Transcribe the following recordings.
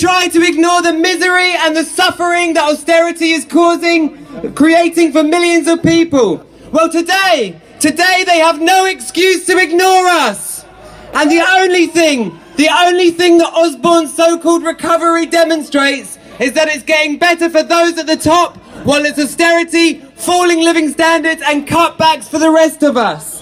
try to ignore the misery and the suffering that austerity is creating for millions of people. Well, today they have no excuse to ignore us. And the only thing that Osborne's so-called recovery demonstrates is that it's getting better for those at the top, while it's austerity, falling living standards and cutbacks for the rest of us.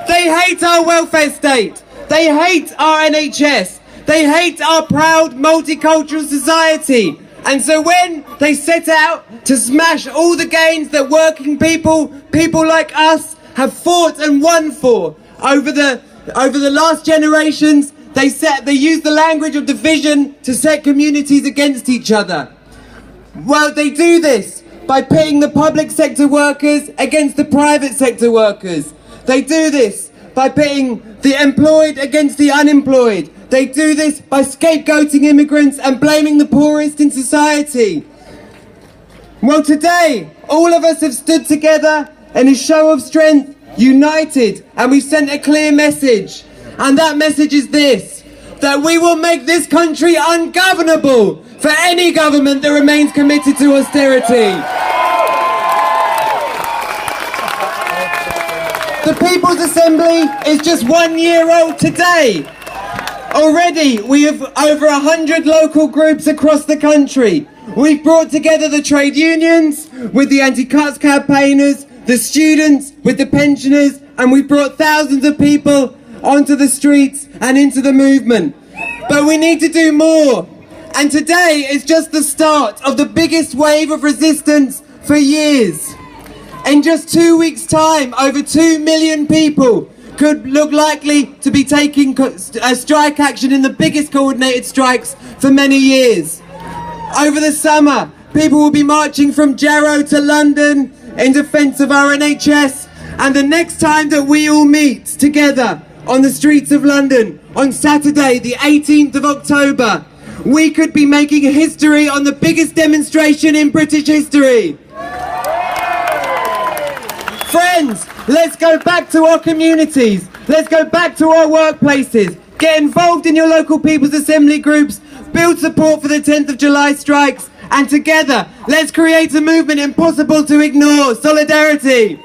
They hate our welfare state. They hate our NHS. They hate our proud multicultural society. And so when they set out to smash all the gains that working people like us have fought and won for over the last generations, they use the language of division to set communities against each other. Well, they do this by pitting the public sector workers against the private sector workers. They do this by pitting the employed against the unemployed. They do this by scapegoating immigrants and blaming the poorest in society. Well, today, all of us have stood together in a show of strength, united, and we sent a clear message. And that message is this: that we will make this country ungovernable for any government that remains committed to austerity. The People's Assembly is just 1 year old today. Already we have over 100 local groups across the country. We've brought together the trade unions with the anti-cuts campaigners, the students with the pensioners, and we've brought thousands of people onto the streets and into the movement. But we need to do more. And today is just the start of the biggest wave of resistance for years. In just 2 weeks' time, over 2 million people could look likely to be taking strike action in the biggest coordinated strikes for many years. Over the summer, people will be marching from Jarrow to London in defence of our NHS. And the next time that we all meet together on the streets of London, on Saturday, the 18th of October, we could be making history on the biggest demonstration in British history. Friends, let's go back to our communities. Let's go back to our workplaces. Get involved in your local People's Assembly groups. Build support for the 10th of July strikes. And together, let's create a movement impossible to ignore. Solidarity.